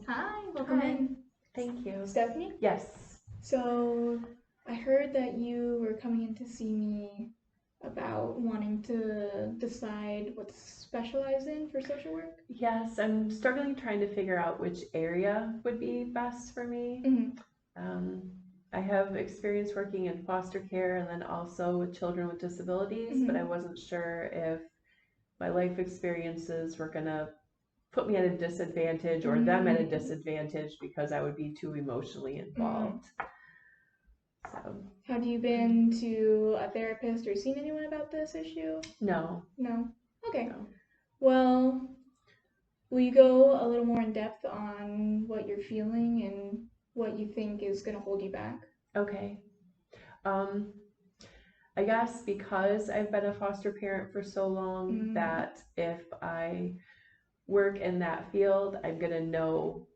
Hi, welcome Hi. in. Thank you. Stephanie? Yes. So, I heard that you were coming in to see me about wanting to decide what to specialize in for social work. Yes, I'm struggling trying to figure out which area would be best for me. Mm-hmm. Um, I have experience working in foster care and then also with children with disabilities, but I Mm-hmm. wasn't sure if my life experiences were gonna put me at a disadvantage or them at a Mm-hmm. disadvantage because I would be too emotionally Mm. involved. So, Have you been to a therapist or seen anyone about this issue? no, No? Okay. no. Well, will you go a little more in depth on what you're feeling and what you think is going to hold you back? Okay. Um, I guess because I've been a foster parent for so long Mm. that if I work in that field, I'm going to know.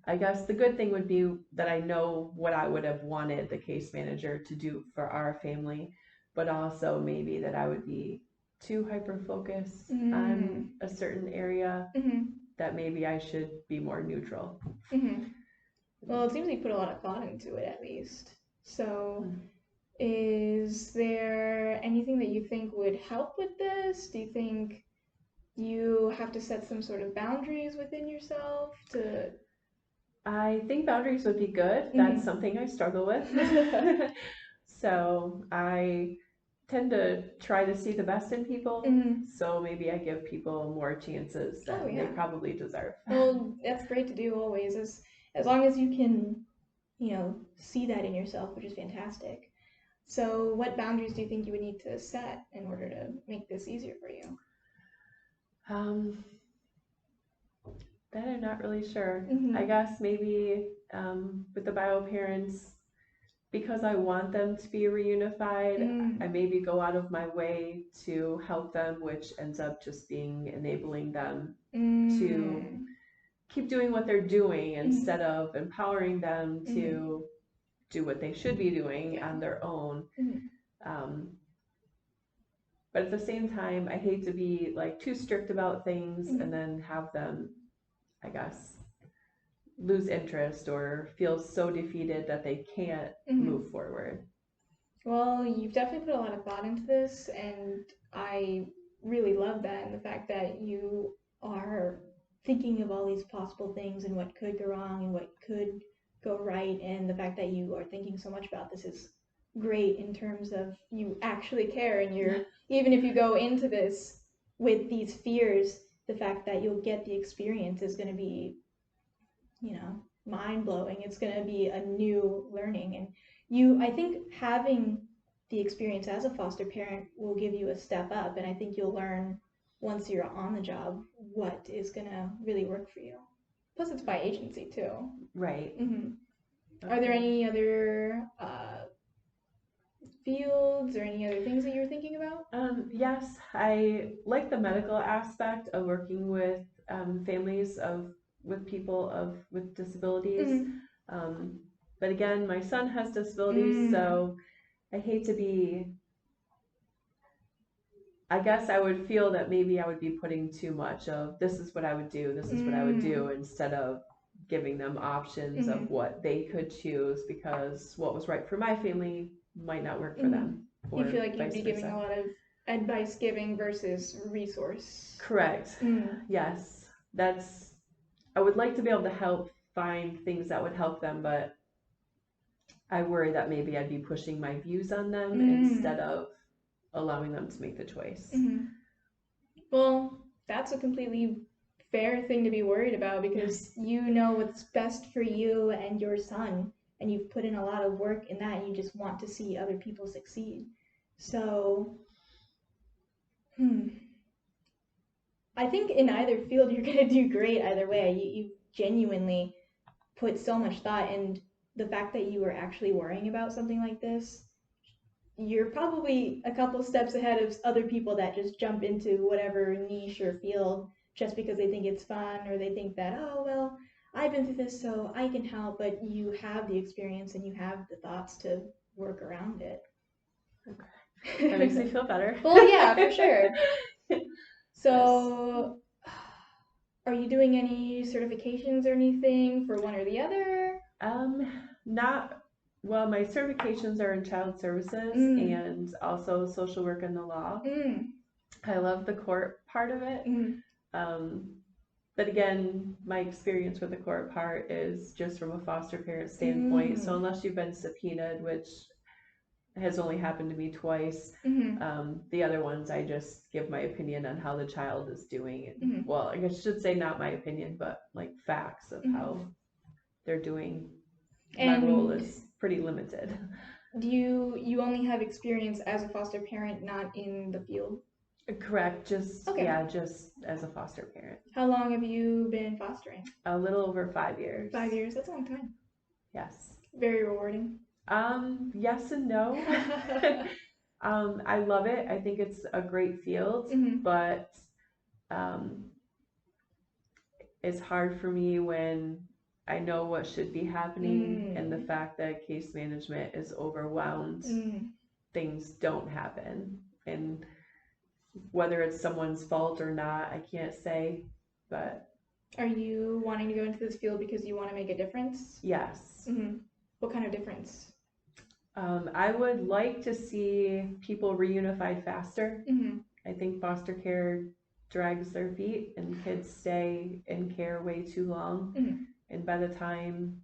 I guess the good thing would be that I know what I would have wanted the case manager to do for our family, but also maybe that I would be too hyper focused on Mm. a certain area Mm-hmm. that maybe I should be more neutral. Mm-hmm. Well, it seems you put a lot of thought into it at least. So, Mm. is there anything that you think would help with this? Do you think you have to set some sort of boundaries within yourself to. I think boundaries would be good. That's Mm-hmm. something I struggle with. So I tend to try to see the best in people. Mm-hmm. So maybe I give people more chances Oh, than they yeah. probably deserve. Well, that's great to do always, as long as you can, see that in yourself, which is fantastic. So, what boundaries do you think you would need to set in order to make this easier for you? Um, that I'm not really sure. I Mm-hmm. guess maybe with the bio parents, because I want them to be reunified, I Mm. maybe go out of my way to help them, which ends up just being enabling them to Mm. keep doing what they're doing Mm-hmm. instead of empowering them Mm-hmm. to do what they should be doing Yeah. on their own. Mm-hmm. Um, but at the same time, I hate to be like too strict about things and Mm-hmm. then have them, I guess, lose interest or feel so defeated that they can't Mm-hmm. move forward. Well, you've definitely put a lot of thought into this, and I really love that, and the fact that you are thinking of all these possible things and what could go wrong and what could go right, and the fact that you are thinking so much about this is great in terms of you actually care, and you're, even if you go into this with these fears, the fact that you'll get the experience is going to be, mind blowing. It's going to be a new learning. And I think having the experience as a foster parent will give you a step up. And I think you'll learn once you're on the job what is going to really work for you. Plus, it's by agency too. Right. Mm-hmm. Are there Okay. any other fields or any other things that you're thinking about? Yes, I like the medical aspect of working with families of with people of with disabilities. Mm-hmm. Um, but again, my son has disabilities, Mm. so I hate to be. I guess I would feel that maybe I would be putting too much of this is what I would do, this is what I would do, Mm. instead of giving them options of Mm-hmm. what they could choose because what was right for my family might not work for Mm-hmm. them, You feel or like you'd vice be giving versa. a lot of advice giving versus resource. Correct. Mm. Yes. That's, I would like to be able to help find things that would help them, but I worry that maybe I'd be pushing my views on them Mm. instead of allowing them to make the choice. Mm-hmm. Well, that's a completely fair thing to be worried about because you know what's best for you and your son, and you've put in a lot of work in that, and you just want to see other people succeed. So, hmm, I think in either field you're gonna do great either way. You genuinely put so much thought, and the fact that you were actually worrying about something like this, you're probably a couple steps ahead of other people that just jump into whatever niche or field just because they think it's fun or they think that, oh, well, I've been through this, so I can help, but you have the experience and you have the thoughts to work around it. Okay. That makes me feel better. Well, yeah, for sure. Yes. So, Are you doing any certifications or anything for one or the other? Not well. My certifications are in child services and also social work and the law. I love the court part of it. But again, my experience with the court part is just from a foster parent standpoint. So unless you've been subpoenaed, which has only happened to me twice, the other ones I just give my opinion on how the child is doing. And, well, I should say not my opinion, but like facts of how they're doing. My role is pretty limited. Do you only have experience as a foster parent, not in the field? Correct. Just just as a foster parent. How long have you been fostering? A little over 5 years. 5 years. That's a long time. Yes. Very rewarding. Yes and no. I love it. I think it's a great field, but it's hard for me when I know what should be happening and the fact that case management is overwhelmed, things don't happen. And whether it's someone's fault or not, I can't say, but. Are you wanting to go into this field because you want to make a difference? Yes. What kind of difference? I would like to see people reunified faster. I think foster care drags their feet and kids stay in care way too long. And by the time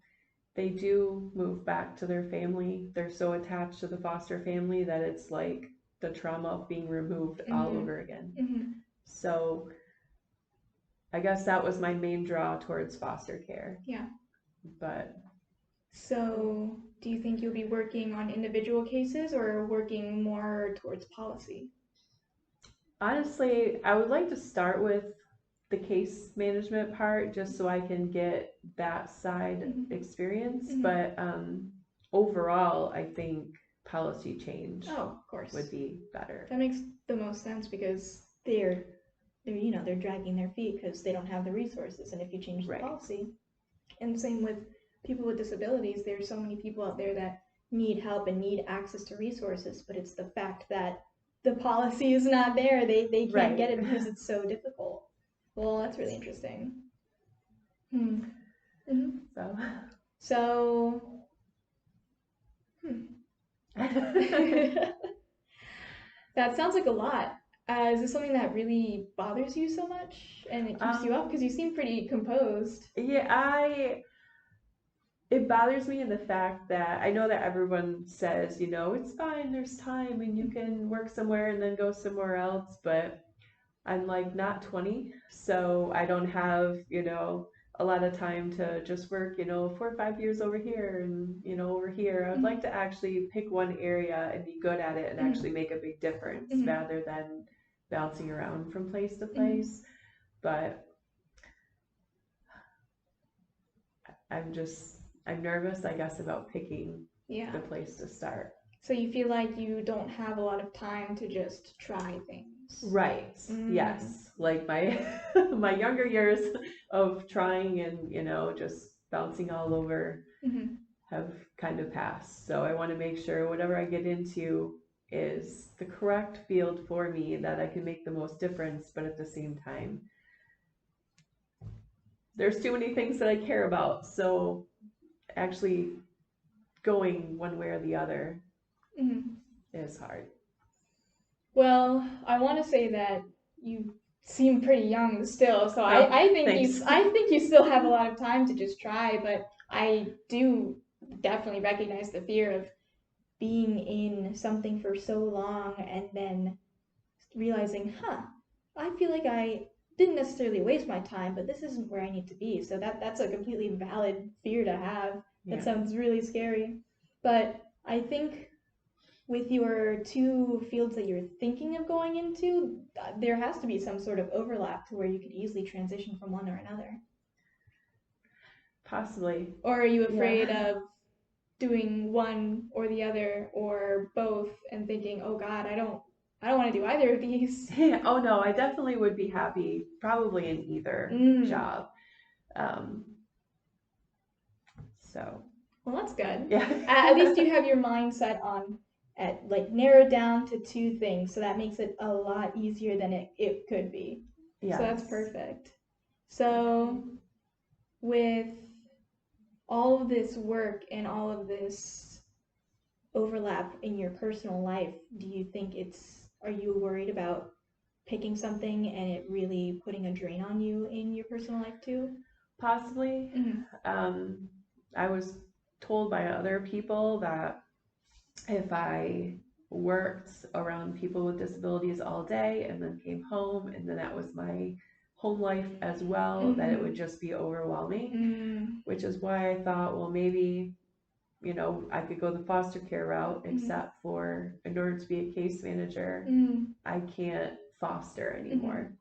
they do move back to their family, they're so attached to the foster family that it's like the trauma of being removed all over again. So I guess that was my main draw towards foster care. Yeah. But. So do you think you'll be working on individual cases or working more towards policy? Honestly, I would like to start with the case management part just so I can get that side experience. But overall, I think policy change would be better. That makes the most sense because they're dragging their feet because they don't have the resources. And if you change the policy, and same with people with disabilities, there's so many people out there that need help and need access to resources, but it's the fact that the policy is not there. They can't get it because it's so difficult. Well, that's really interesting. So that sounds like a lot. Is this something that really bothers you so much and it keeps you up? Because you seem pretty composed. Yeah, it bothers me in the fact that I know that everyone says, it's fine, there's time and you can work somewhere and then go somewhere else, but I'm like not 20, so I don't have, a lot of time to just work, 4 or 5 years over here and, over here. I'd like to actually pick one area and be good at it and actually make a big difference rather than bouncing around from place to place. But I'm nervous, I guess, about picking the place to start. So you feel like you don't have a lot of time to just try things. Right. Yes. Like my my younger years of trying and, just bouncing all over have kind of passed. So I want to make sure whatever I get into is the correct field for me, that I can make the most difference, but at the same time, there's too many things that I care about. So actually going one way or the other is hard. Well, I want to say that you seem pretty young still, so I think you still have a lot of time to just try, but I do definitely recognize the fear of being in something for so long and then realizing, I feel like I didn't necessarily waste my time, but this isn't where I need to be. So that's a completely valid fear to have. That sounds really scary. But I think with your two fields that you're thinking of going into, there has to be some sort of overlap to where you could easily transition from one or another. Possibly. Or are you afraid of doing one or the other or both and thinking, oh God, I don't want to do either of these? Oh no, I definitely would be happy probably in either job. So. Well, that's good. Yeah. At least you have your mind set on narrowed down to two things, so that makes it a lot easier than it could be. Yes. So that's perfect. So, with all of this work and all of this overlap in your personal life, do you think are you worried about picking something and it really putting a drain on you in your personal life too? Possibly. I was told by other people that if I worked around people with disabilities all day and then came home and then that was my home life as well, that it would just be overwhelming, which is why I thought, well, maybe, I could go the foster care route, except for in order to be a case manager, I can't foster anymore.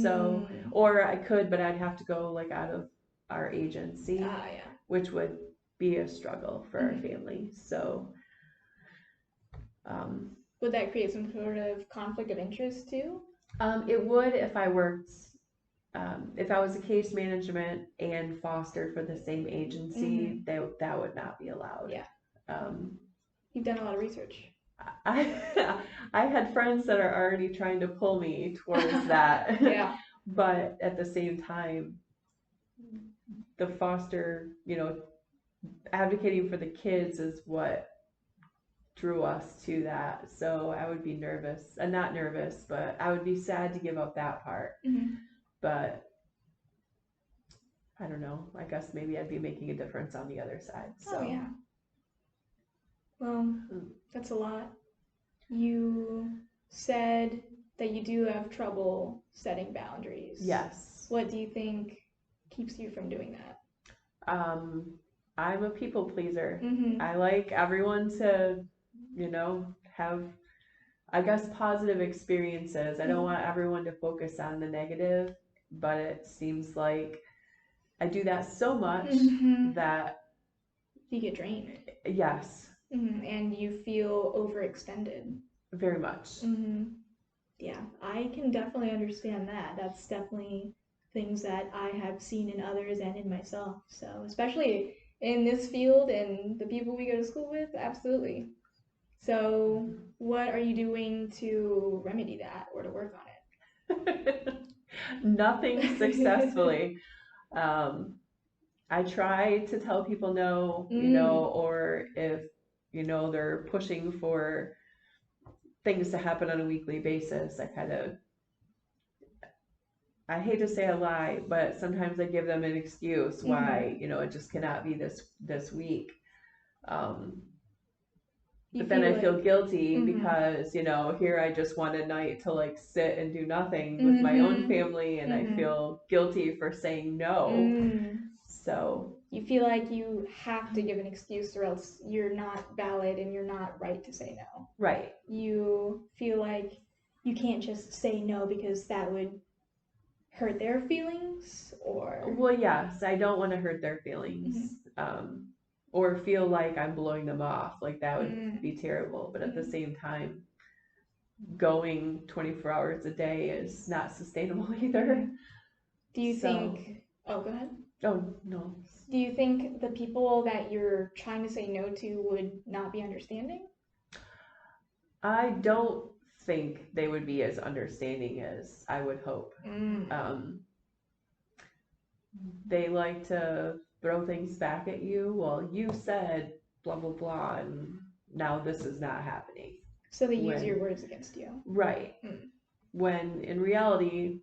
So, or I could, but I'd have to go like out of our agency, which would be a struggle for our family. So, would that create some sort of conflict of interest too? It would if I worked, if I was a case management and fostered for the same agency, that would not be allowed. Yeah. You've done a lot of research. I had friends that are already trying to pull me towards that. Yeah. But at the same time, the foster, advocating for the kids is what drew us to that. So I would be nervous, not nervous, but I would be sad to give up that part. But I don't know. I guess maybe I'd be making a difference on the other side. So. Oh yeah. Well, that's a lot. You said that you do have trouble setting boundaries. Yes. What do you think keeps you from doing that? I'm a people pleaser. I like everyone to, have, I guess, positive experiences. I don't want everyone to focus on the negative, but it seems like I do that so much that you get drained. Yes. And you feel overextended. Very much. Yeah, I can definitely understand that. That's definitely things that I have seen in others and in myself. So, especially in this field and the people we go to school with, absolutely. So, what are you doing to remedy that or to work on it? Nothing successfully. I try to tell people no, or if, they're pushing for things to happen on a weekly basis, I hate to say a lie, but sometimes I give them an excuse why, it just cannot be this week. But then I feel guilty because, here I just want a night to like sit and do nothing with my own family, and I feel guilty for saying no. So you feel like you have to give an excuse or else you're not valid and you're not right to say no. Right. You feel like you can't just say no because that would hurt their feelings, or? Well, yes, I don't want to hurt their feelings. Or feel like I'm blowing them off. Like that would be terrible. But at the same time, going 24 hours a day is not sustainable either. Do you think, oh, go ahead. Oh, no. Do you think the people that you're trying to say no to would not be understanding? I don't think they would be as understanding as I would hope. They like to throw things back at you. Well, you said blah, blah, blah, and now this is not happening. So they use your words against you. Right. When in reality,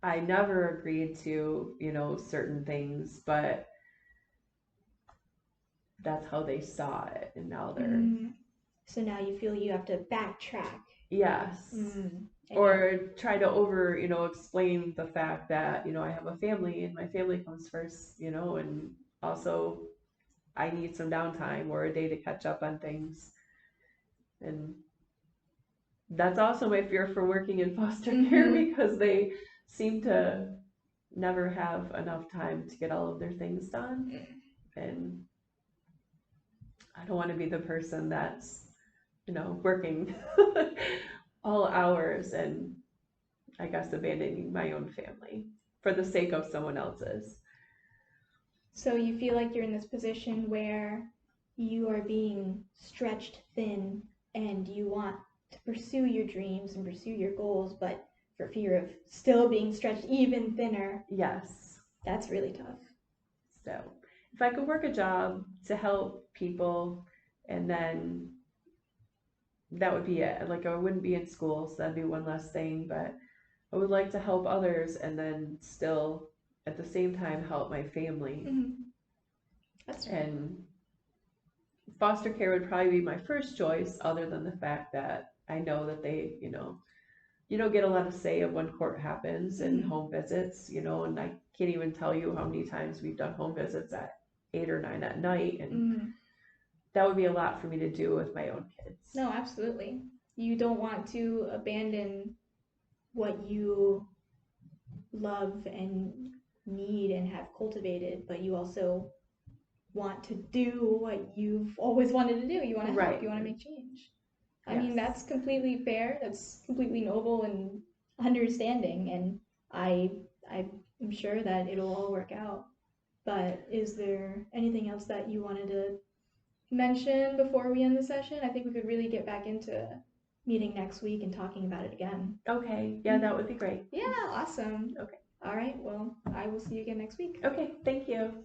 I never agreed to, certain things, but that's how they saw it. And now they're. So now you feel you have to backtrack. Yes. Or try to explain the fact that, I have a family and my family comes first, and also I need some downtime or a day to catch up on things. And that's also my fear for working in foster care, because they seem to never have enough time to get all of their things done. And I don't want to be the person that's, working all hours and I guess abandoning my own family for the sake of someone else's. So you feel like you're in this position where you are being stretched thin and you want to pursue your dreams and pursue your goals, but for fear of still being stretched even thinner. Yes. That's really tough. So if I could work a job to help people, and then that would be it. Like I wouldn't be in school, so that'd be one less thing, but I would like to help others and then still at the same time help my family. Mm-hmm. That's right. And foster care would probably be my first choice, other than the fact that I know that they, you don't get a lot of say of when court happens and Mhm. home visits, and I can't even tell you how many times we've done home visits at 8 or 9 at night, and Mm. that would be a lot for me to do with my own kids. No, absolutely. You don't want to abandon what you love and need and have cultivated, but you also want to do what you've always wanted to do. You want to help, Right. you want to make change. I Yes. mean, that's completely fair. That's completely noble and understanding, and I'm sure that it'll all work out. But is there anything else that you wanted to mention before we end the session? I think we could really get back into meeting next week and talking about it again. Okay, yeah, that would be great. Yeah, awesome. Okay. All right, well, I will see you again next week. Okay, thank you.